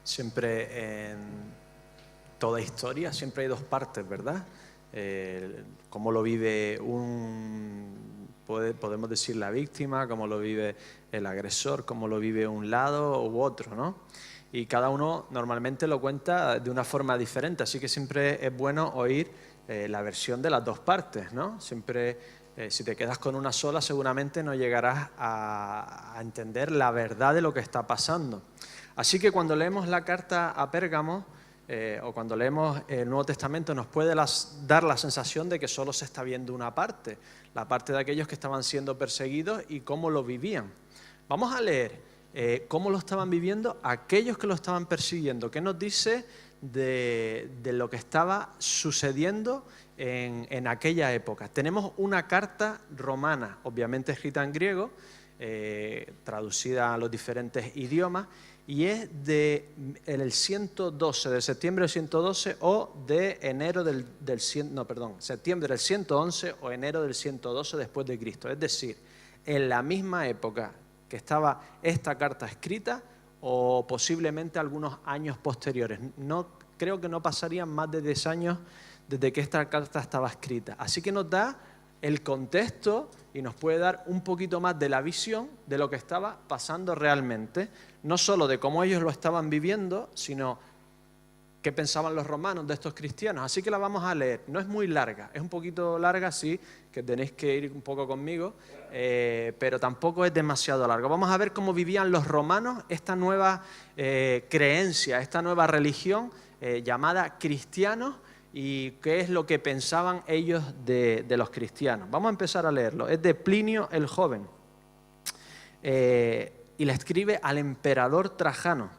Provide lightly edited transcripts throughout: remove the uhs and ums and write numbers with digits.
Siempre en toda historia siempre hay dos partes, ¿verdad? Cómo lo vive podemos decir la víctima, cómo lo vive el agresor, cómo lo vive un lado u otro, ¿no? Y cada uno normalmente lo cuenta de una forma diferente, así que siempre es bueno oír la versión de las dos partes, ¿no? Siempre, si te quedas con una sola, seguramente no llegarás a entender la verdad de lo que está pasando. Así que cuando leemos la carta a Pérgamo, o cuando leemos el Nuevo Testamento, nos puede dar la sensación de que solo se está viendo una parte, la parte de aquellos que estaban siendo perseguidos y cómo lo vivían. Vamos a leer cómo lo estaban viviendo aquellos que lo estaban persiguiendo. ¿Qué nos dice de lo que estaba sucediendo en aquella época? Tenemos una carta romana, obviamente escrita en griego, traducida a los diferentes idiomas, y es del 112, de septiembre del 112 o de enero septiembre del 111 o enero del 112 después de Cristo. Es decir, en la misma época que estaba esta carta escrita o posiblemente algunos años posteriores. Creo que no pasarían más de 10 años desde que esta carta estaba escrita. Así que nos da el contexto y nos puede dar un poquito más de la visión de lo que estaba pasando realmente, no solo de cómo ellos lo estaban viviendo, sino qué pensaban los romanos de estos cristianos. Así que la vamos a leer. No es muy larga, es un poquito larga, sí, que tenéis que ir un poco conmigo, pero tampoco es demasiado larga. Vamos a ver cómo vivían los romanos esta nueva creencia, esta nueva religión llamada cristianos, y qué es lo que pensaban ellos de los cristianos. Vamos a empezar a leerlo. Es de Plinio el Joven y le escribe al emperador Trajano.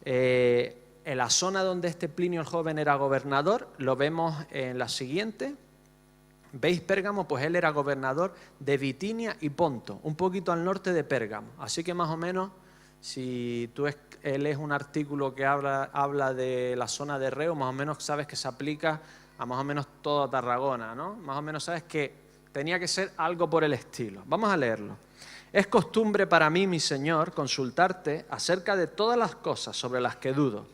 En la zona donde este Plinio el Joven era gobernador, lo vemos en la siguiente. ¿Veis Pérgamo? Pues él era gobernador de Bitinia y Ponto, un poquito al norte de Pérgamo. Así que más o menos, si tú lees un artículo que habla de la zona de Reu, más o menos sabes que se aplica a más o menos toda Tarragona, ¿no? Más o menos sabes que tenía que ser algo por el estilo. Vamos a leerlo. Es costumbre para mí, mi señor, consultarte acerca de todas las cosas sobre las que dudo.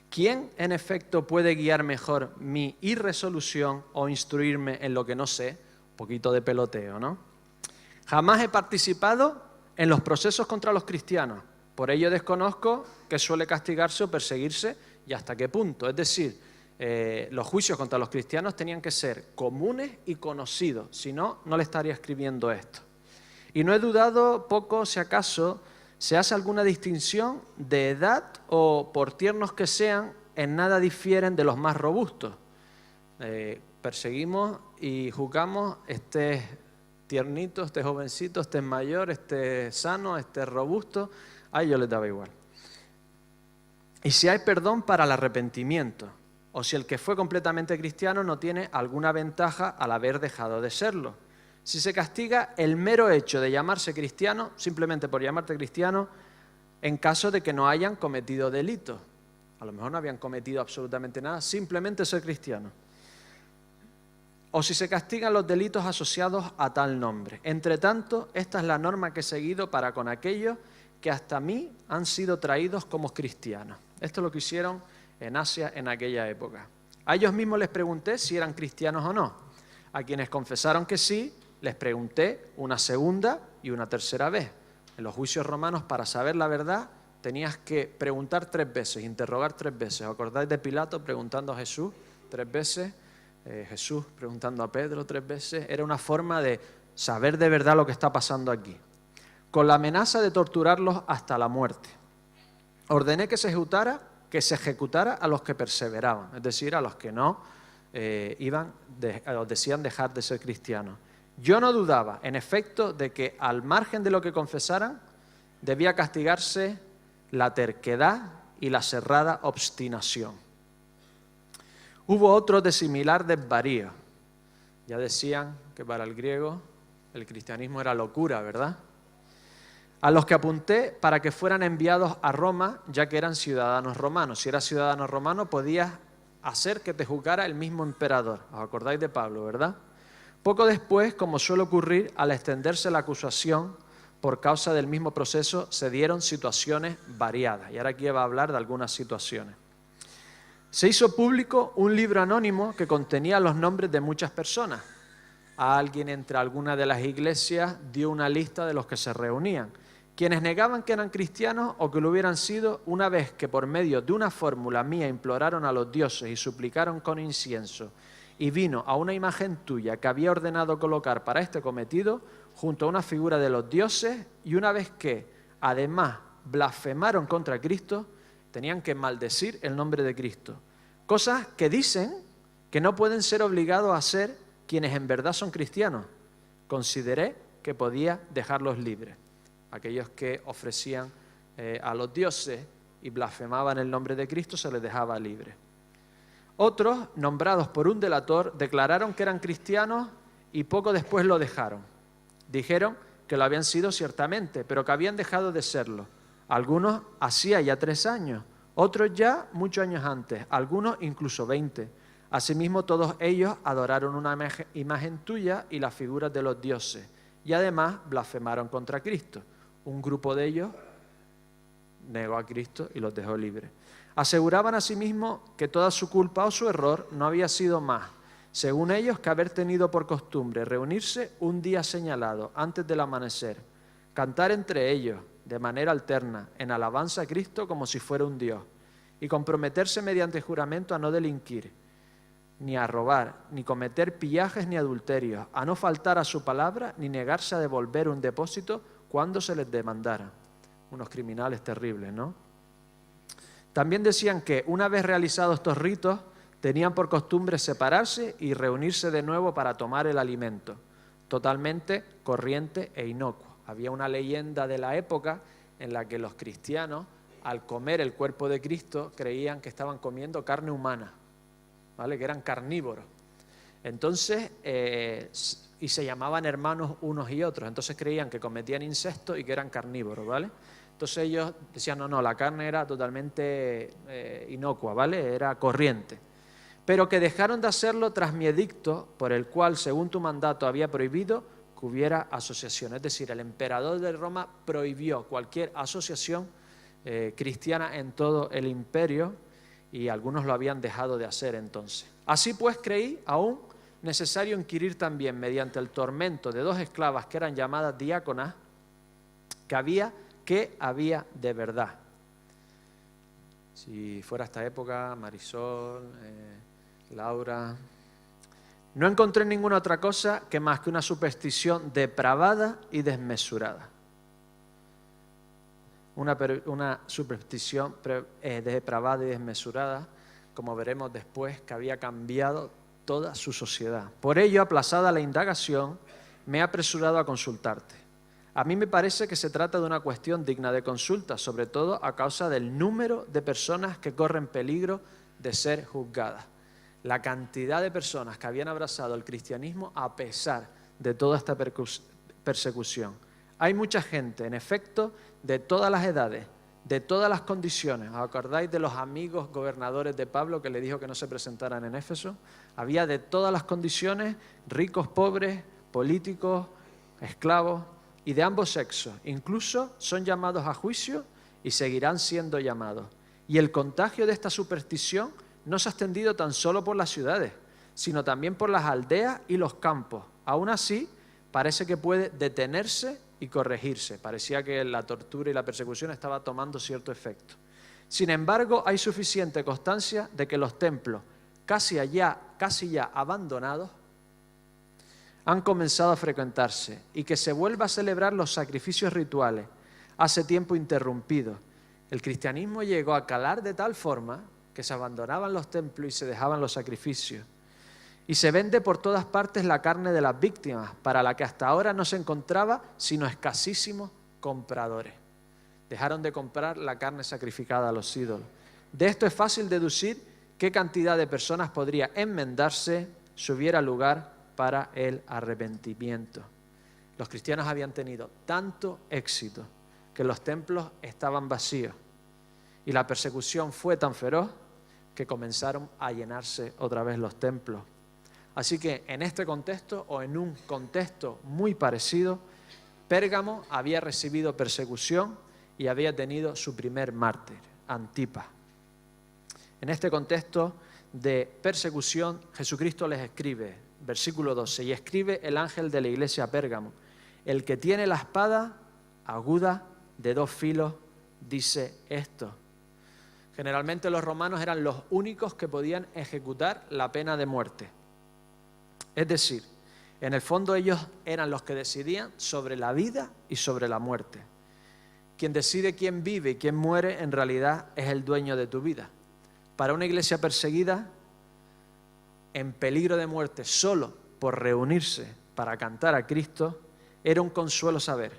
¿Quién, en efecto, puede guiar mejor mi irresolución o instruirme en lo que no sé? Un poquito de peloteo, ¿no? Jamás he participado en los procesos contra los cristianos. Por ello desconozco que suele castigarse o perseguirse y hasta qué punto. Es decir, los juicios contra los cristianos tenían que ser comunes y conocidos. Si no, no le estaría escribiendo esto. Y no he dudado poco si acaso se hace alguna distinción de edad o, por tiernos que sean, en nada difieren de los más robustos. Perseguimos y juzgamos, este es tiernito, este es jovencito, este es mayor, este es sano, este es robusto. A ellos les daba igual. Y si hay perdón para el arrepentimiento, o si el que fue completamente cristiano no tiene alguna ventaja al haber dejado de serlo. Si se castiga el mero hecho de llamarse cristiano, simplemente por llamarte cristiano, en caso de que no hayan cometido delitos. A lo mejor no habían cometido absolutamente nada, simplemente ser cristiano. O si se castigan los delitos asociados a tal nombre. Entre tanto, esta es la norma que he seguido para con aquellos que hasta mí han sido traídos como cristianos. Esto es lo que hicieron en Asia en aquella época. A ellos mismos les pregunté si eran cristianos o no. A quienes confesaron que sí, les pregunté una segunda y una tercera vez. En los juicios romanos, para saber la verdad, tenías que preguntar 3 veces, interrogar 3 veces. ¿Os acordáis de Pilato preguntando a Jesús 3 veces? Jesús preguntando a Pedro 3 veces. Era una forma de saber de verdad lo que está pasando aquí. Con la amenaza de torturarlos hasta la muerte. Ordené que se ejecutara a los que perseveraban, es decir, a los que no decían dejar de ser cristianos. Yo no dudaba, en efecto, de que al margen de lo que confesaran, debía castigarse la terquedad y la cerrada obstinación. Hubo otros de similar desvarío. Ya decían que para el griego el cristianismo era locura, ¿verdad? A los que apunté para que fueran enviados a Roma, ya que eran ciudadanos romanos. Si eras ciudadano romano, podías hacer que te juzgara el mismo emperador. ¿Os acordáis de Pablo, verdad? Poco después, como suele ocurrir, al extenderse la acusación, por causa del mismo proceso se dieron situaciones variadas. Y ahora aquí va a hablar de algunas situaciones. Se hizo público un libro anónimo que contenía los nombres de muchas personas. Alguien entre algunas de las iglesias dio una lista de los que se reunían. Quienes negaban que eran cristianos o que lo hubieran sido, una vez que por medio de una fórmula mía imploraron a los dioses y suplicaron con incienso, y vino a una imagen tuya que había ordenado colocar para este cometido, junto a una figura de los dioses, y una vez que, además, blasfemaron contra Cristo, tenían que maldecir el nombre de Cristo. Cosas que dicen que no pueden ser obligados a hacer quienes en verdad son cristianos. Consideré que podía dejarlos libres. Aquellos que ofrecían a los dioses y blasfemaban el nombre de Cristo se les dejaba libre. Otros, nombrados por un delator, declararon que eran cristianos y poco después lo dejaron. Dijeron que lo habían sido ciertamente, pero que habían dejado de serlo. Algunos hacía ya 3 años, otros ya muchos años antes, algunos incluso 20. Asimismo, todos ellos adoraron una imagen tuya y las figuras de los dioses, y además blasfemaron contra Cristo. Un grupo de ellos negó a Cristo y los dejó libres. Aseguraban asimismo que toda su culpa o su error no había sido más, según ellos, que haber tenido por costumbre reunirse un día señalado antes del amanecer, cantar entre ellos de manera alterna en alabanza a Cristo como si fuera un Dios, y comprometerse mediante juramento a no delinquir, ni a robar, ni cometer pillajes ni adulterios, a no faltar a su palabra, ni negarse a devolver un depósito cuando se les demandara. Unos criminales terribles, ¿no? También decían que una vez realizados estos ritos, tenían por costumbre separarse y reunirse de nuevo para tomar el alimento, totalmente corriente e inocuo. Había una leyenda de la época en la que los cristianos, al comer el cuerpo de Cristo, creían que estaban comiendo carne humana, ¿vale? Que eran carnívoros. Entonces, y se llamaban hermanos unos y otros, entonces creían que cometían incesto y que eran carnívoros, ¿vale? Entonces ellos decían, no, la carne era totalmente inocua, ¿vale? Era corriente. Pero que dejaron de hacerlo tras mi edicto, por el cual, según tu mandato, había prohibido que hubiera asociación. Es decir, el emperador de Roma prohibió cualquier asociación cristiana en todo el imperio, y algunos lo habían dejado de hacer entonces. Así pues creí aún necesario inquirir también, mediante el tormento de 2 esclavas que eran llamadas diáconas, que había de verdad. Si fuera esta época, Marisol, Laura... No encontré ninguna otra cosa que más que una superstición depravada y desmesurada. Una superstición depravada y desmesurada, como veremos después, que había cambiado toda su sociedad. Por ello, aplazada la indagación, me he apresurado a consultarte. A mí me parece que se trata de una cuestión digna de consulta, sobre todo a causa del número de personas que corren peligro de ser juzgadas. La cantidad de personas que habían abrazado el cristianismo a pesar de toda esta persecución. Hay mucha gente, en efecto, de todas las edades, de todas las condiciones. ¿Os acordáis de los amigos gobernadores de Pablo que le dijo que no se presentaran en Éfeso? Había de todas las condiciones, ricos, pobres, políticos, esclavos y de ambos sexos. Incluso son llamados a juicio y seguirán siendo llamados. Y el contagio de esta superstición no se ha extendido tan solo por las ciudades, sino también por las aldeas y los campos. Aún así, parece que puede detenerse y corregirse. Parecía que la tortura y la persecución estaba tomando cierto efecto. Sin embargo, hay suficiente constancia de que los templos, casi ya abandonados, han comenzado a frecuentarse y que se vuelva a celebrar los sacrificios rituales, hace tiempo interrumpidos. El cristianismo llegó a calar de tal forma que se abandonaban los templos y se dejaban los sacrificios. Y se vende por todas partes la carne de las víctimas, para la que hasta ahora no se encontraba sino escasísimos compradores. Dejaron de comprar la carne sacrificada a los ídolos. De esto es fácil deducir qué cantidad de personas podría enmendarse si hubiera lugar para el arrepentimiento. Los cristianos habían tenido tanto éxito que los templos estaban vacíos y la persecución fue tan feroz que comenzaron a llenarse otra vez los templos. Así que en este contexto o en un contexto muy parecido, Pérgamo había recibido persecución y había tenido su primer mártir, Antipas. En este contexto de persecución, Jesucristo les escribe, versículo 12, y escribe el ángel de la iglesia a Pérgamo: el que tiene la espada aguda de 2 filos dice esto. Generalmente los romanos eran los únicos que podían ejecutar la pena de muerte. Es decir, en el fondo ellos eran los que decidían sobre la vida y sobre la muerte. Quien decide quién vive y quién muere en realidad es el dueño de tu vida. Para una iglesia perseguida, en peligro de muerte solo por reunirse para cantar a Cristo, era un consuelo saber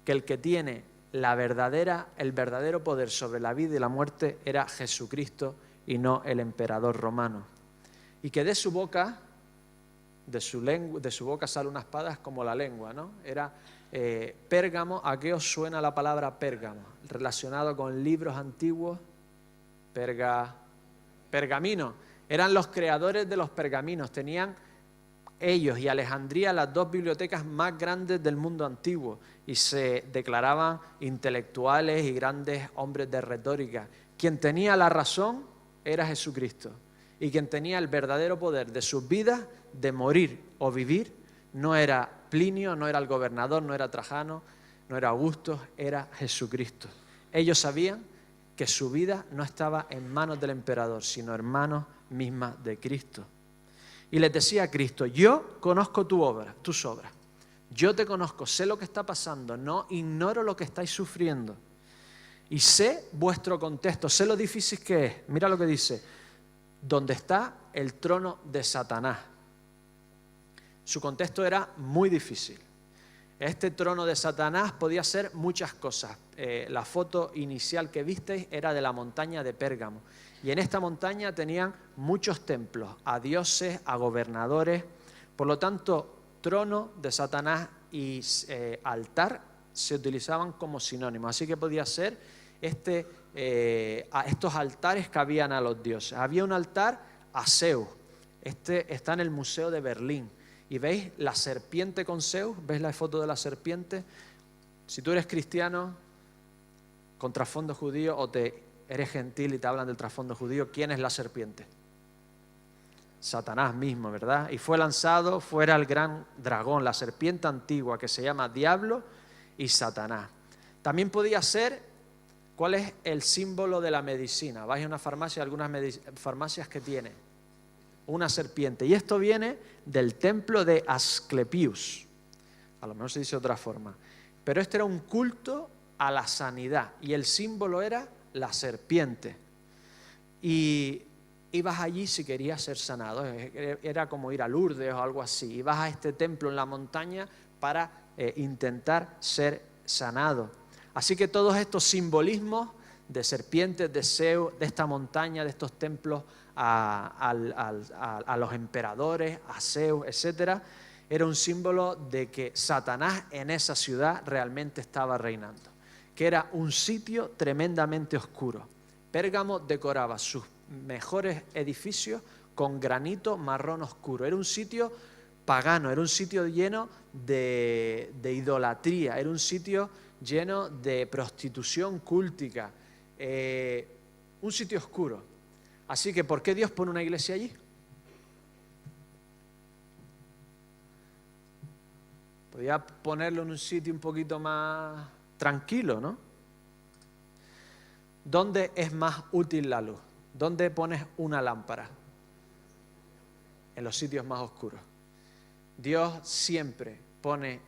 que el que tiene el verdadero poder sobre la vida y la muerte era Jesucristo y no el emperador romano. Y que de su boca sale una espada como la lengua, ¿no? Era Pérgamo. ¿A qué os suena la palabra Pérgamo? Relacionado con libros antiguos, pergamino. Eran los creadores de los pergaminos. Tenían ellos y Alejandría las 2 bibliotecas más grandes del mundo antiguo y se declaraban intelectuales y grandes hombres de retórica. Quien tenía la razón era Jesucristo, y quien tenía el verdadero poder de sus vidas, de morir o vivir, no era Plinio, no era el gobernador, no era Trajano, no era Augusto, era Jesucristo. Ellos sabían que su vida no estaba en manos del emperador, sino en manos mismas de Cristo. Y les decía a Cristo: yo conozco tus obras, yo te conozco, sé lo que está pasando, no ignoro lo que estáis sufriendo. Y sé vuestro contexto, sé lo difícil que es. Mira lo que dice: donde está el trono de Satanás. Su contexto era muy difícil. Este trono de Satanás podía ser muchas cosas. La foto inicial que visteis era de la montaña de Pérgamo. Y en esta montaña tenían muchos templos, a dioses, a gobernadores. Por lo tanto, trono de Satanás y altar se utilizaban como sinónimos. Así que podía ser estos altares que habían a los dioses. Había un altar a Zeus. Este está en el Museo de Berlín. Y veis la serpiente con Zeus, ¿veis la foto de la serpiente? Si tú eres cristiano con trasfondo judío o eres gentil y te hablan del trasfondo judío, ¿quién es la serpiente? Satanás mismo, ¿verdad? Y fue lanzado fuera el gran dragón, la serpiente antigua que se llama Diablo y Satanás. También podía ser, ¿cuál es el símbolo de la medicina? Vais a una farmacia, algunas farmacias que tienen una serpiente. Y esto viene del templo de Asclepius. A lo mejor se dice de otra forma. Pero este era un culto a la sanidad. Y el símbolo era la serpiente. Y ibas allí si querías ser sanado. Era como ir a Lourdes o algo así. Ibas a este templo en la montaña para intentar ser sanado. Así que todos estos simbolismos de serpientes, de Zeus, de esta montaña, de estos templos a los emperadores, a Zeus, etc., era un símbolo de que Satanás en esa ciudad realmente estaba reinando, que era un sitio tremendamente oscuro. Pérgamo decoraba sus mejores edificios con granito marrón oscuro. Era un sitio pagano, era un sitio lleno de idolatría, era un sitio lleno de prostitución cúltica, un sitio oscuro. Así que, ¿por qué Dios pone una iglesia allí? Podía ponerlo en un sitio un poquito más tranquilo, ¿no? ¿Dónde es más útil la luz? ¿Dónde pones una lámpara? En los sitios más oscuros. Dios siempre pone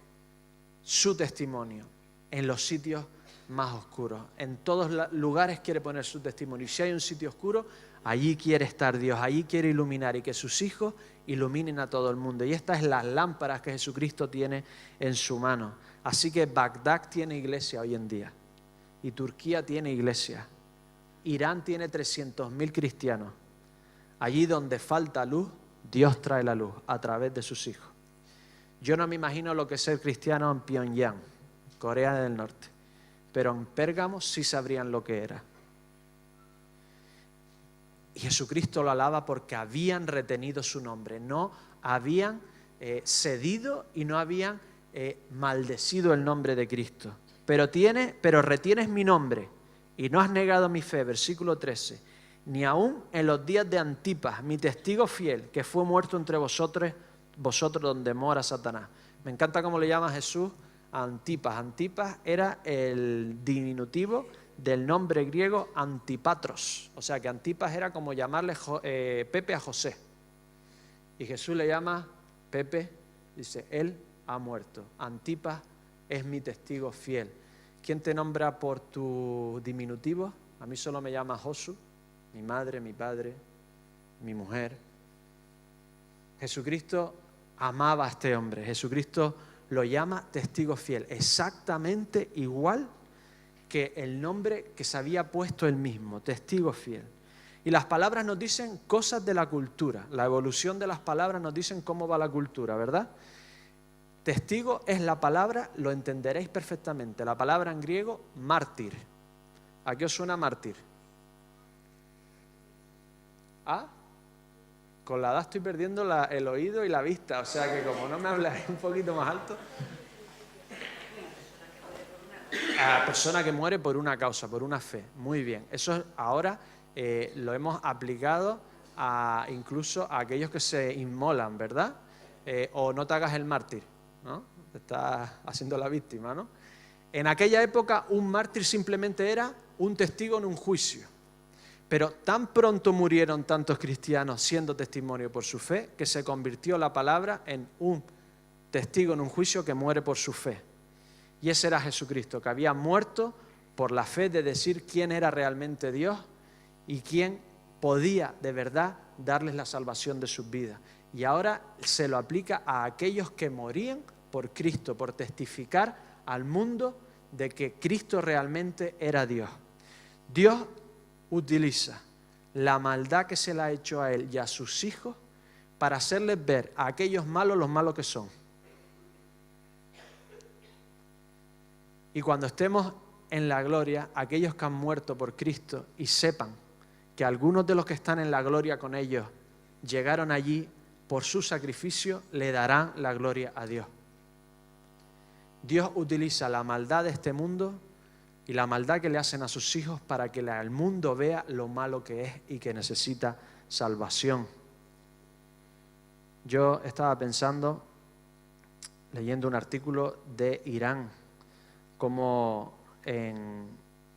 su testimonio en los sitios más oscuros. En todos los lugares quiere poner su testimonio. Y si hay un sitio oscuro, allí quiere estar Dios, allí quiere iluminar y que sus hijos iluminen a todo el mundo. Y estas son las lámparas que Jesucristo tiene en su mano. Así que Bagdad tiene iglesia hoy en día. Y Turquía tiene iglesia. Irán tiene 300.000 cristianos. Allí donde falta luz, Dios trae la luz a través de sus hijos. Yo no me imagino lo que es ser cristiano en Pyongyang, Corea del Norte. Pero en Pérgamo sí sabrían lo que era. Y Jesucristo lo alaba porque habían retenido su nombre, no habían cedido y no habían maldecido el nombre de Cristo. Pero retienes mi nombre y no has negado mi fe, versículo 13, ni aun en los días de Antipas, mi testigo fiel, que fue muerto entre vosotros donde mora Satanás. Me encanta cómo le llama Jesús a Antipas. Antipas era el diminutivo del nombre griego Antipatros. O sea que Antipas era como llamarle Pepe a José. Y Jesús le llama Pepe, dice, él ha muerto. Antipas es mi testigo fiel. ¿Quién te nombra por tu diminutivo? A mí solo me llama Josu, mi madre, mi padre, mi mujer. Jesucristo amaba a este hombre. Jesucristo lo llama testigo fiel, exactamente igual que el nombre que se había puesto él mismo, testigo fiel. Y las palabras nos dicen cosas de la cultura. La evolución de las palabras nos dicen cómo va la cultura, ¿verdad? Testigo es la palabra, lo entenderéis perfectamente, la palabra en griego, mártir. ¿A qué os suena mártir? ¿Ah? Con la edad estoy perdiendo el oído y la vista, o sea que como no me habláis un poquito más alto. A la persona que muere por una causa, por una fe. Muy bien. Eso ahora lo hemos aplicado incluso a aquellos que se inmolan, ¿verdad? O no te hagas el mártir, ¿no? Te estás haciendo la víctima, ¿no? En aquella época un mártir simplemente era un testigo en un juicio. Pero tan pronto murieron tantos cristianos siendo testimonio por su fe que se convirtió la palabra en un testigo en un juicio que muere por su fe. Y ese era Jesucristo, que había muerto por la fe de decir quién era realmente Dios y quién podía de verdad darles la salvación de sus vidas. Y ahora se lo aplica a aquellos que morían por Cristo, por testificar al mundo de que Cristo realmente era Dios. Dios utiliza la maldad que se le ha hecho a él y a sus hijos para hacerles ver a aquellos malos los malos que son. Y cuando estemos en la gloria, aquellos que han muerto por Cristo y sepan que algunos de los que están en la gloria con ellos llegaron allí por su sacrificio, le darán la gloria a Dios. Dios utiliza la maldad de este mundo y la maldad que le hacen a sus hijos para que el mundo vea lo malo que es y que necesita salvación. Yo estaba pensando, leyendo un artículo de Irán, como en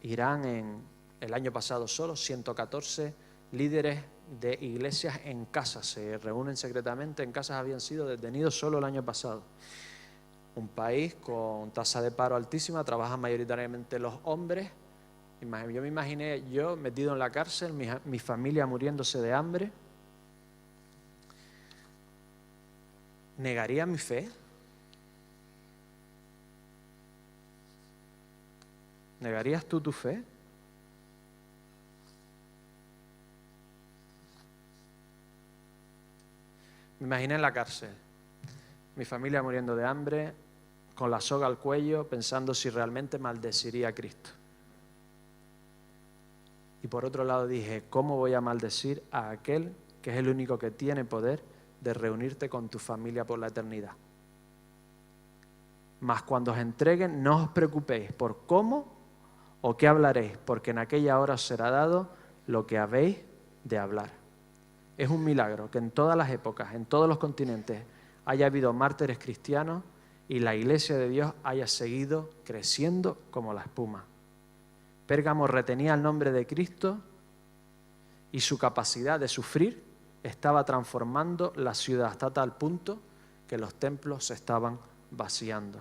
Irán en el año pasado solo 114 líderes de iglesias en casas se reúnen secretamente en casas, habían sido detenidos solo el año pasado. Un país con tasa de paro altísima, trabajan mayoritariamente los hombres. Yo me imaginé yo metido en la cárcel, mi familia muriéndose de hambre. ¿Negaría mi fe? ¿Negarías tú tu fe? Me imaginé en la cárcel, mi familia muriendo de hambre, con la soga al cuello, pensando si realmente maldeciría a Cristo. Y por otro lado dije, ¿cómo voy a maldecir a aquel que es el único que tiene poder de reunirte con tu familia por la eternidad? Mas cuando os entreguen, no os preocupéis por cómo o qué hablaréis, porque en aquella hora os será dado lo que habéis de hablar. Es un milagro que en todas las épocas, en todos los continentes, haya habido mártires cristianos y la iglesia de Dios haya seguido creciendo como la espuma. Pérgamo retenía el nombre de Cristo y su capacidad de sufrir estaba transformando la ciudad hasta tal punto que los templos se estaban vaciando.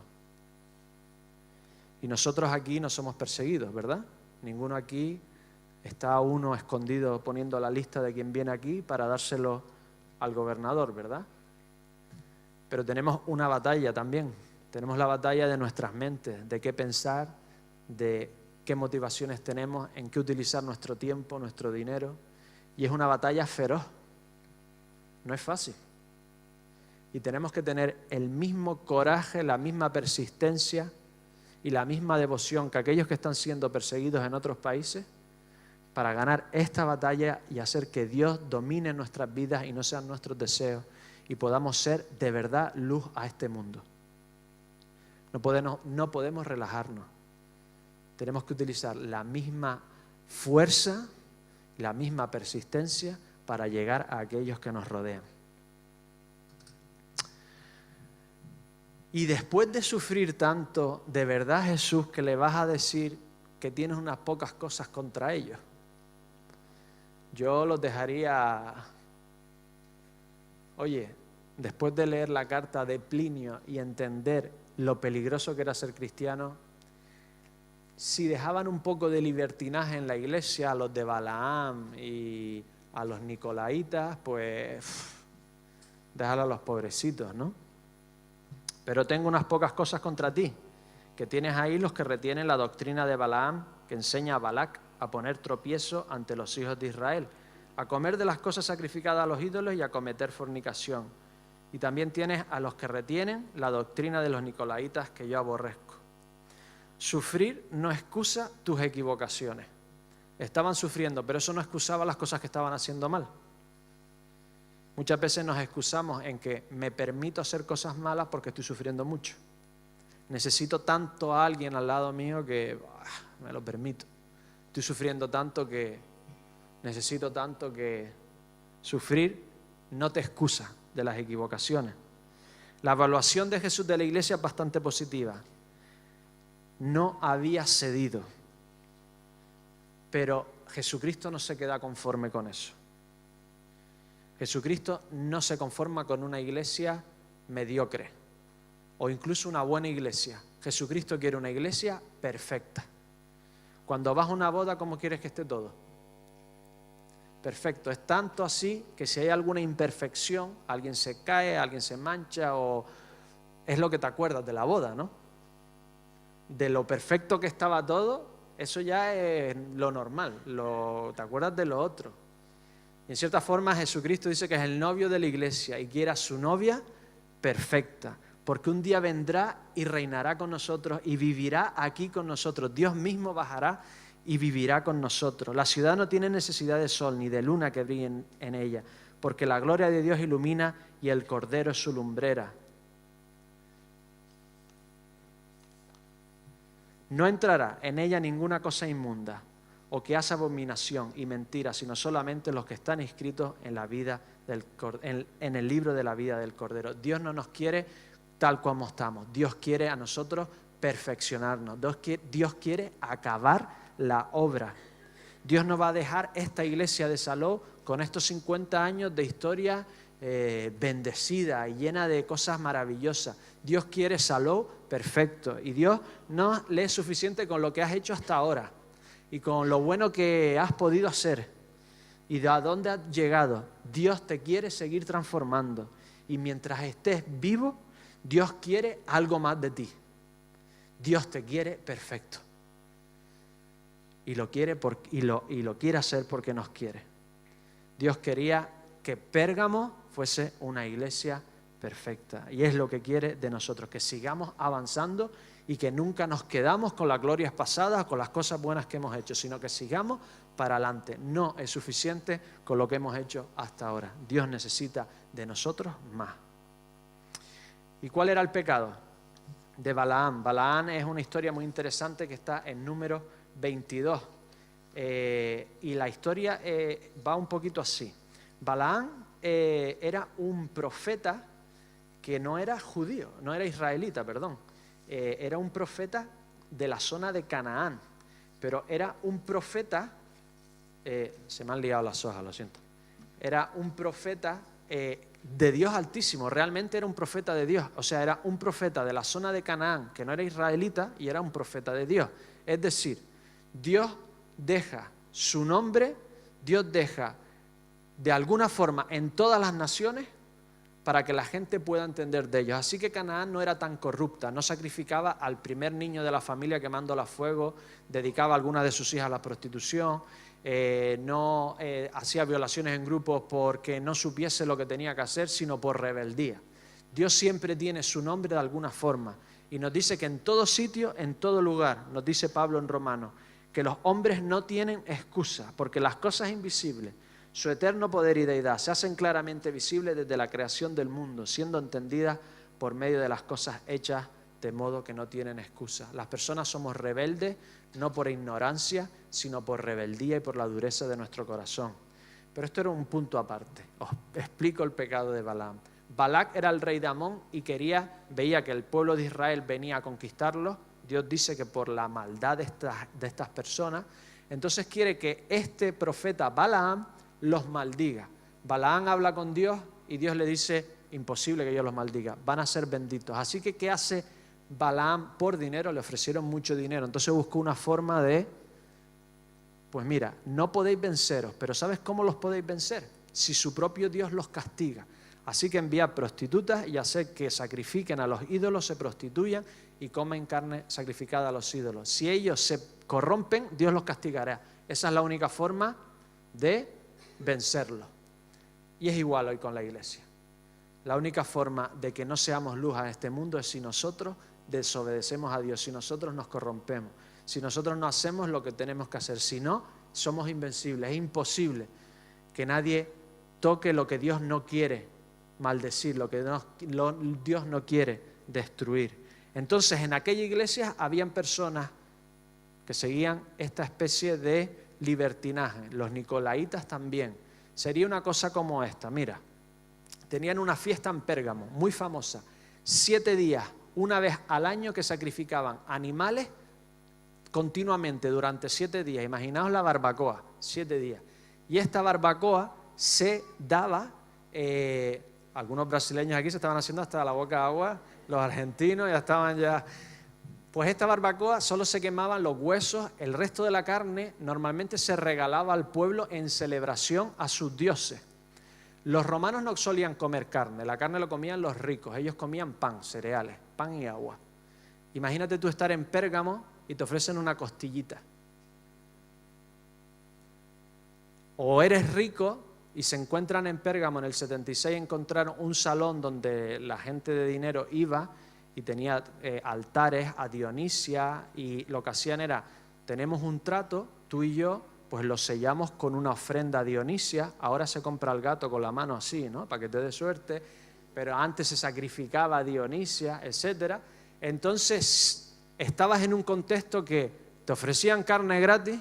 Y nosotros aquí no somos perseguidos, ¿verdad? Ninguno aquí está uno escondido poniendo la lista de quién viene aquí para dárselo al gobernador, ¿verdad? Pero tenemos una batalla también. Tenemos la batalla de nuestras mentes, de qué pensar, de qué motivaciones tenemos, en qué utilizar nuestro tiempo, nuestro dinero. Y es una batalla feroz. No es fácil. Y tenemos que tener el mismo coraje, la misma persistencia y la misma devoción que aquellos que están siendo perseguidos en otros países para ganar esta batalla y hacer que Dios domine nuestras vidas y no sean nuestros deseos y podamos ser de verdad luz a este mundo. No podemos relajarnos. Tenemos que utilizar la misma fuerza, la misma persistencia para llegar a aquellos que nos rodean. Y después de sufrir tanto, ¿de verdad, Jesús, que le vas a decir que tienes unas pocas cosas contra ellos? Yo los dejaría... Oye, después de leer la carta de Plinio y entender lo peligroso que era ser cristiano, si dejaban un poco de libertinaje en la iglesia, a los de Balaam y a los nicolaitas, pues déjalo a los pobrecitos, ¿no? Pero tengo unas pocas cosas contra ti, que tienes ahí los que retienen la doctrina de Balaam, que enseña a Balac a poner tropiezo ante los hijos de Israel, a comer de las cosas sacrificadas a los ídolos y a cometer fornicación. Y también tienes a los que retienen la doctrina de los nicolaitas, que yo aborrezco. Sufrir no excusa tus equivocaciones. Estaban sufriendo, pero eso no excusaba las cosas que estaban haciendo mal. Muchas veces nos excusamos en que me permito hacer cosas malas porque estoy sufriendo mucho. Necesito tanto a alguien al lado mío que me lo permito. Estoy sufriendo tanto que necesito tanto que sufrir no te excusa de las equivocaciones. La evaluación de Jesús de la iglesia es bastante positiva. No había cedido, pero Jesucristo no se queda conforme con eso. Jesucristo no se conforma con una iglesia mediocre o incluso una buena iglesia. Jesucristo quiere una iglesia perfecta. Cuando vas a una boda, ¿cómo quieres que esté todo? Perfecto. Es tanto así que si hay alguna imperfección, alguien se cae, alguien se mancha, o es lo que te acuerdas de la boda, ¿no? De lo perfecto que estaba todo, eso ya es lo normal, te acuerdas de lo otro. Y en cierta forma Jesucristo dice que es el novio de la iglesia y quiere a su novia perfecta, porque un día vendrá y reinará con nosotros y vivirá aquí con nosotros. Dios mismo bajará y vivirá con nosotros. La ciudad no tiene necesidad de sol ni de luna que brillen en ella, porque la gloria de Dios ilumina y el Cordero es su lumbrera. No entrará en ella ninguna cosa inmunda o que hace abominación y mentira, sino solamente los que están inscritos en en el libro de la vida del Cordero. Dios no nos quiere tal como estamos. Dios quiere a nosotros perfeccionarnos. Dios quiere acabar la obra. Dios no va a dejar esta iglesia de Saló con estos 50 años de historia bendecida y llena de cosas maravillosas. Dios quiere Saló perfecto y Dios no le es suficiente con lo que has hecho hasta ahora y con lo bueno que has podido hacer y de a dónde has llegado. Dios te quiere seguir transformando y mientras estés vivo, Dios quiere algo más de ti. Dios te quiere perfecto y lo quiere y lo quiere hacer porque nos quiere. Dios quería que Pérgamo fuese una iglesia perfecta y es lo que quiere de nosotros, que sigamos avanzando y que nunca nos quedamos con las glorias pasadas, con las cosas buenas que hemos hecho, sino que sigamos para adelante. No es suficiente con lo que hemos hecho hasta ahora. Dios necesita de nosotros más. ¿Y cuál era el pecado de Balaam? Balaam es una historia muy interesante que está en Números 22 y la historia va un poquito así. Balaam era un profeta que no era judío, no era israelita, perdón. Era un profeta de la zona de Canaán, pero era un profeta, se me han liado las hojas, lo siento. Era un profeta de Dios Altísimo, realmente era un profeta de Dios, o sea, era un profeta de la zona de Canaán, que no era israelita, y era un profeta de Dios. Es decir, Dios deja su nombre, Dios deja de alguna forma en todas las naciones para que la gente pueda entender de ellos. Así que Canaán no era tan corrupta, no sacrificaba al primer niño de la familia quemándolo a fuego, dedicaba a alguna de sus hijas a la prostitución, no hacía violaciones en grupos porque no supiese lo que tenía que hacer, sino por rebeldía. Dios siempre tiene su nombre de alguna forma y nos dice que en todo sitio, en todo lugar, nos dice Pablo en Romanos, que los hombres no tienen excusa porque las cosas invisibles, su eterno poder y deidad se hacen claramente visibles desde la creación del mundo, siendo entendidas por medio de las cosas hechas de modo que no tienen excusa. Las personas somos rebeldes, no por ignorancia, sino por rebeldía y por la dureza de nuestro corazón. Pero esto era un punto aparte. Os explico el pecado de Balaam. Balac era el rey de Amón y veía que el pueblo de Israel venía a conquistarlo. Dios dice que por la maldad de estas personas, entonces quiere que este profeta Balaam los maldiga. Balaam habla con Dios y Dios le dice, imposible que yo los maldiga, van a ser benditos. Así que, ¿qué hace Balaam por dinero? Le ofrecieron mucho dinero. Entonces buscó una forma de, pues mira, no podéis venceros, pero ¿sabes cómo los podéis vencer? Si su propio Dios los castiga. Así que envía prostitutas y hacer que sacrifiquen a los ídolos, se prostituyan y comen carne sacrificada a los ídolos. Si ellos se corrompen, Dios los castigará. Esa es la única forma de vencerlos. Y es igual hoy con la iglesia. La única forma de que no seamos luz a este mundo es si nosotros desobedecemos a Dios, si nosotros nos corrompemos, si nosotros no hacemos lo que tenemos que hacer. Si no, somos invencibles. Es imposible que nadie toque lo que Dios no quiere maldecir, lo que Dios no quiere destruir. Entonces, en aquella iglesia habían personas que seguían esta especie de libertinaje. Los nicolaitas también. Sería una cosa como esta, mira. Tenían una fiesta en Pérgamo, muy famosa. 7 días, una vez al año, que sacrificaban animales continuamente durante 7 días. Imaginaos la barbacoa, 7 días. Y esta barbacoa se daba, algunos brasileños aquí se estaban haciendo hasta la boca agua, los argentinos ya estaban ya. Pues esta barbacoa solo se quemaban los huesos, el resto de la carne normalmente se regalaba al pueblo en celebración a sus dioses. Los romanos no solían comer carne, la carne lo comían los ricos, ellos comían pan, cereales, pan y agua. Imagínate tú estar en Pérgamo y te ofrecen una costillita. O eres rico y se encuentran en Pérgamo en el 76, encontraron un salón donde la gente de dinero iba y tenía altares a Dionisia, y lo que hacían era, tenemos un trato, tú y yo, pues lo sellamos con una ofrenda a Dionisia. Ahora se compra el gato con la mano así, ¿no? Para que te dé suerte, pero antes se sacrificaba a Dionisia, etc. Entonces, estabas en un contexto que te ofrecían carne gratis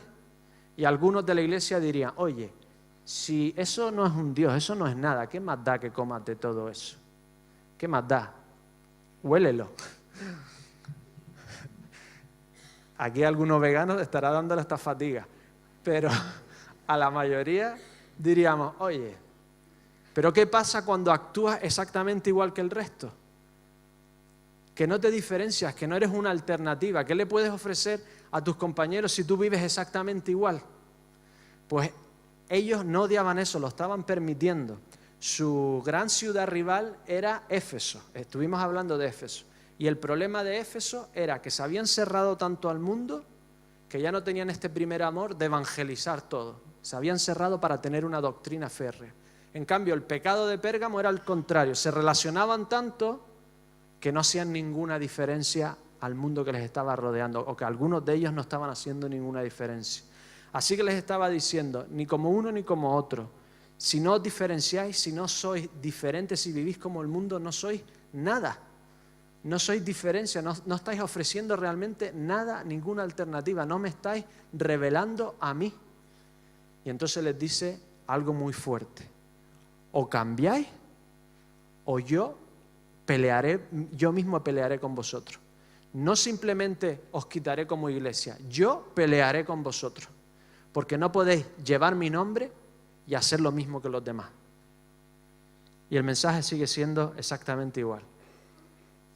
y algunos de la iglesia dirían, oye, si eso no es un Dios, eso no es nada, ¿qué más da que comas de todo eso? ¿Qué más da? Huélelo. Aquí algunos veganos estará dándole esta fatiga, pero a la mayoría diríamos, oye, ¿pero qué pasa cuando actúas exactamente igual que el resto? Que no te diferencias, que no eres una alternativa. ¿Qué le puedes ofrecer a tus compañeros si tú vives exactamente igual? Pues ellos no odiaban eso, lo estaban permitiendo. Su gran ciudad rival era Éfeso. Estuvimos hablando de Éfeso. Y el problema de Éfeso era que se habían cerrado tanto al mundo que ya no tenían este primer amor de evangelizar todo. Se habían cerrado para tener una doctrina férrea. En cambio, el pecado de Pérgamo era al contrario. Se relacionaban tanto que no hacían ninguna diferencia al mundo que les estaba rodeando, o que algunos de ellos no estaban haciendo ninguna diferencia. Así que les estaba diciendo, ni como uno ni como otro. Si no os diferenciáis, si no sois diferentes, si vivís como el mundo, no sois nada. No sois diferencia, no estáis ofreciendo realmente nada, ninguna alternativa. No me estáis revelando a mí. Y entonces les dice algo muy fuerte. O cambiáis, o yo mismo pelearé con vosotros. No simplemente os quitaré como iglesia, yo pelearé con vosotros. Porque no podéis llevar mi nombre y hacer lo mismo que los demás. Y el mensaje sigue siendo exactamente igual.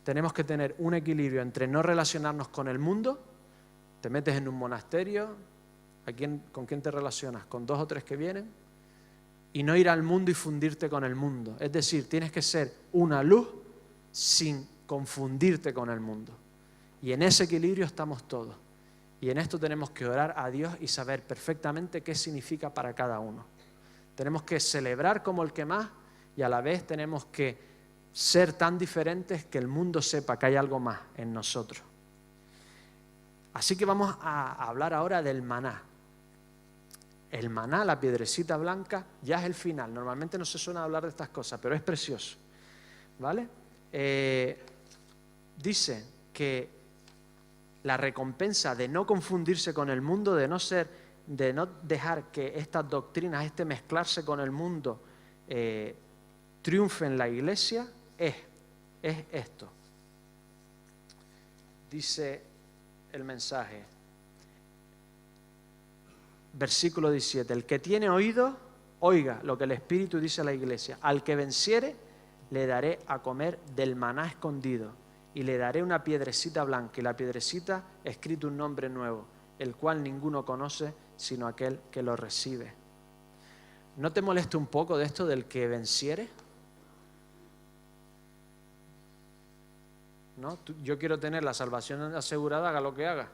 Tenemos que tener un equilibrio entre no relacionarnos con el mundo. Te metes en un monasterio, ¿con quién te relacionas? ¿Con 2 o 3 que vienen? Y no ir al mundo y fundirte con el mundo. Es decir, tienes que ser una luz sin confundirte con el mundo. Y en ese equilibrio estamos todos. Y en esto tenemos que orar a Dios y saber perfectamente qué significa para cada uno. Tenemos que celebrar como el que más y a la vez tenemos que ser tan diferentes que el mundo sepa que hay algo más en nosotros. Así que vamos a hablar ahora del maná. El maná, la piedrecita blanca, ya es el final. Normalmente no se suele hablar de estas cosas, pero es precioso. ¿Vale? Dice que la recompensa de no confundirse con el mundo, de no dejar que estas doctrinas, este mezclarse con el mundo, triunfe en la iglesia, es esto. Dice el mensaje, versículo 17, el que tiene oído, oiga lo que el Espíritu dice a la iglesia. Al que venciere, le daré a comer del maná escondido, y le daré una piedrecita blanca, y la piedrecita escrito un nombre nuevo, el cual ninguno conoce sino aquel que lo recibe. ¿No te molesta un poco de esto del que venciere? ¿No? Yo quiero tener la salvación asegurada, haga lo que haga.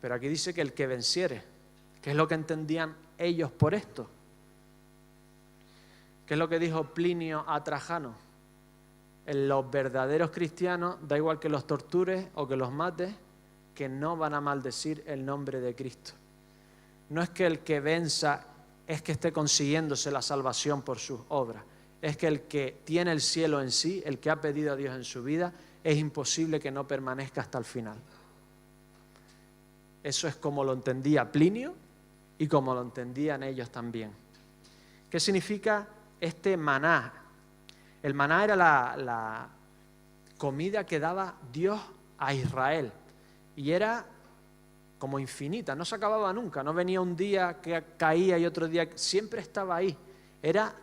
Pero aquí dice que el que venciere, ¿qué es lo que entendían ellos por esto? ¿Qué es lo que dijo Plinio a Trajano? En los verdaderos cristianos, da igual que los tortures o que los mates, que no van a maldecir el nombre de Cristo. No es que el que venza es que esté consiguiéndose la salvación por sus obras. Es que el que tiene el cielo en sí, el que ha pedido a Dios en su vida, es imposible que no permanezca hasta el final. Eso es como lo entendía Plinio y como lo entendían ellos también. ¿Qué significa este maná? El maná era la comida que daba Dios a Israel y era como infinita, no se acababa nunca, no venía un día que caía y otro día, siempre estaba ahí. Era,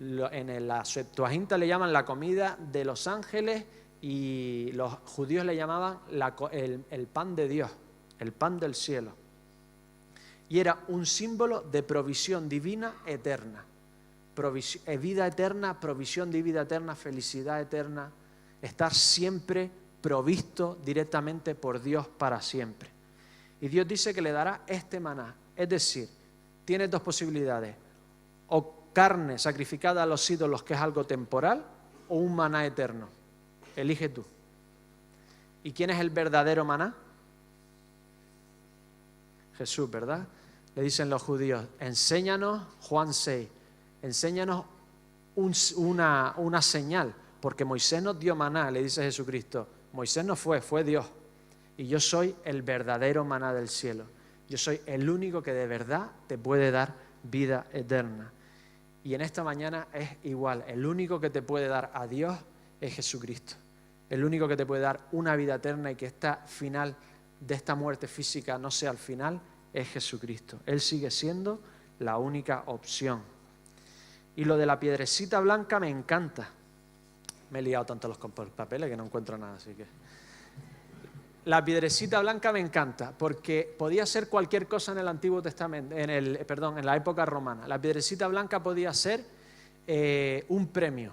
en la Septuaginta le llaman la comida de los ángeles y los judíos le llamaban el pan de Dios, el pan del cielo. Y era un símbolo de provisión divina eterna. Vida eterna, provisión de vida eterna, felicidad eterna, estar siempre provisto directamente por Dios para siempre. Y Dios dice que le dará este maná, es decir, tienes dos posibilidades, o carne sacrificada a los ídolos, que es algo temporal, o un maná eterno. Elige tú. ¿Y quién es el verdadero maná? Jesús, ¿verdad? Le dicen los judíos, enséñanos, Juan 6, enséñanos una señal, porque Moisés nos dio maná, le dice Jesucristo. Moisés no fue Dios. Y yo soy el verdadero maná del cielo. Yo soy el único que de verdad te puede dar vida eterna. Y en esta mañana es igual. El único que te puede dar a Dios es Jesucristo. El único que te puede dar una vida eterna y que esta final de esta muerte física no sea el final es Jesucristo. Él sigue siendo la única opción. Y lo de la piedrecita blanca me encanta. Me he liado tanto los papeles que no encuentro nada, así que... La piedrecita blanca me encanta porque podía ser cualquier cosa en el Antiguo Testamento, en la época romana. La piedrecita blanca podía ser un premio.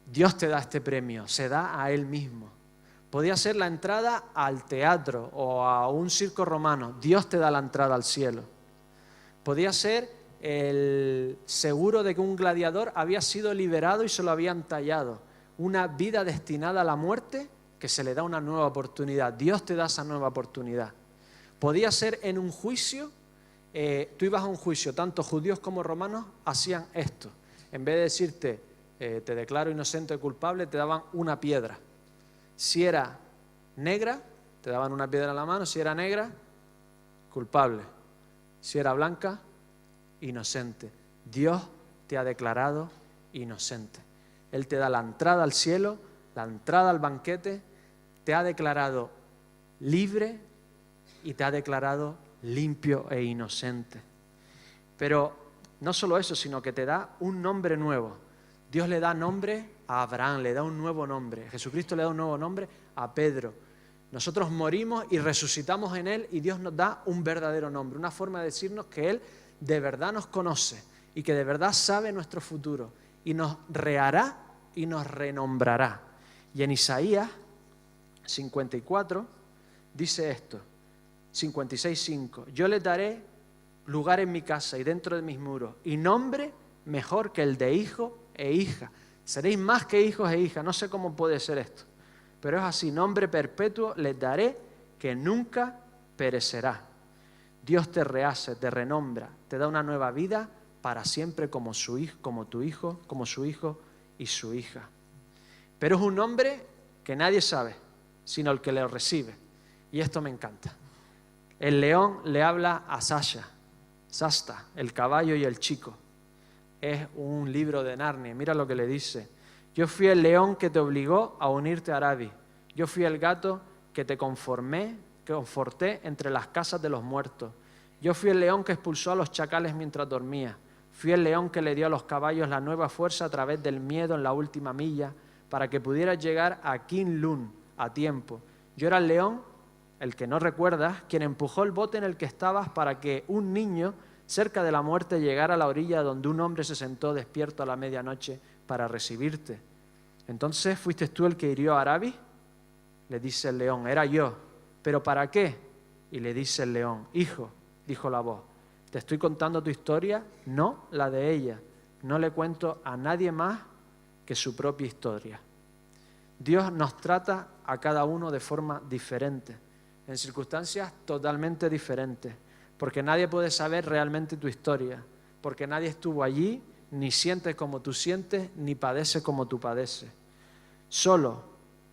Dios te da este premio, se da a Él mismo. Podía ser la entrada al teatro o a un circo romano. Dios te da la entrada al cielo. Podía ser el seguro de que un gladiador había sido liberado y se lo habían tallado. Una vida destinada a la muerte, que se le da una nueva oportunidad. Dios te da esa nueva oportunidad. Podía ser en un juicio, tú ibas a un juicio, tanto judíos como romanos hacían esto. En vez de decirte, te declaro inocente o culpable, te daban una piedra. Si era negra, te daban una piedra en la mano. Si era negra, culpable. Si era blanca, inocente. Dios te ha declarado inocente. Él te da la entrada al cielo, la entrada al banquete, te ha declarado libre y te ha declarado limpio e inocente. Pero no solo eso, sino que te da un nombre nuevo. Dios le da nombre a Abraham, le da un nuevo nombre. Jesucristo le da un nuevo nombre a Pedro. Nosotros morimos y resucitamos en Él y Dios nos da un verdadero nombre, una forma de decirnos que Él de verdad nos conoce y que de verdad sabe nuestro futuro y nos rehará y nos renombrará. Y en Isaías 54 dice esto, 56:5, yo les daré lugar en mi casa y dentro de mis muros y nombre mejor que el de hijo e hija. Seréis más que hijos e hijas, no sé cómo puede ser esto, pero es así, nombre perpetuo les daré que nunca perecerá. Dios te rehace, te renombra, te da una nueva vida para siempre como su hijo, como tu hijo, como su hijo y su hija. Pero es un nombre que nadie sabe, sino el que lo recibe. Y esto me encanta. El león le habla a Shasta, el caballo y el chico. Es un libro de Narnia. Mira lo que le dice. Yo fui el león que te obligó a unirte a Arabi. Yo fui el gato que te conforté entre las casas de los muertos. Yo fui el león que expulsó a los chacales mientras dormía. Fui el león que le dio a los caballos la nueva fuerza a través del miedo en la última milla para que pudieras llegar a Kinlun a tiempo. Yo era el león, el que no recuerdas, quien empujó el bote en el que estabas para que un niño cerca de la muerte llegara a la orilla donde un hombre se sentó despierto a la medianoche para recibirte. Entonces, ¿fuiste tú el que hirió a Arabi? Le dice el león, era yo. ¿Pero para qué? Y le dice el león, hijo, dijo la voz, te estoy contando tu historia, no la de ella. No le cuento a nadie más que su propia historia. Dios nos trata a cada uno de forma diferente, en circunstancias totalmente diferentes, porque nadie puede saber realmente tu historia, porque nadie estuvo allí, ni siente como tú sientes, ni padece como tú padeces. Solo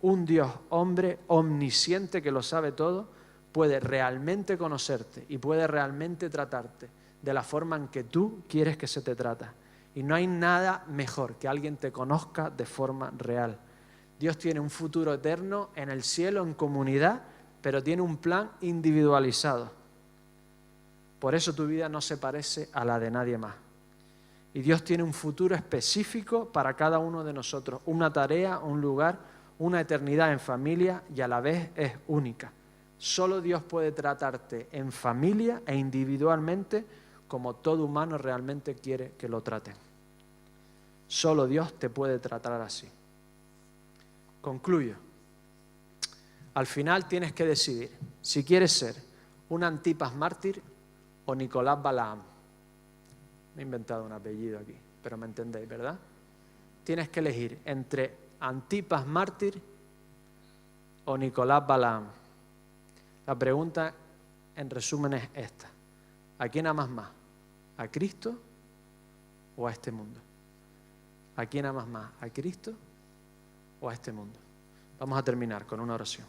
un Dios hombre omnisciente que lo sabe todo puede realmente conocerte y puede realmente tratarte de la forma en que tú quieres que se te trata. Y no hay nada mejor que alguien te conozca de forma real. Dios tiene un futuro eterno en el cielo, en comunidad, pero tiene un plan individualizado. Por eso tu vida no se parece a la de nadie más. Y Dios tiene un futuro específico para cada uno de nosotros, una tarea, un lugar, una eternidad en familia y a la vez es única. Solo Dios puede tratarte en familia e individualmente como todo humano realmente quiere que lo traten. Solo Dios te puede tratar así. Concluyo. Al final tienes que decidir si quieres ser un Antipas mártir o Nicolás Balaam. Me he inventado un apellido aquí, pero me entendéis, ¿verdad? Tienes que elegir entre Antipas mártir o Nicolás Balaam. La pregunta, en resumen, es esta. ¿A quién amas más? ¿A Cristo o a este mundo? ¿A quién amas más? ¿A Cristo o a este mundo? Vamos a terminar con una oración.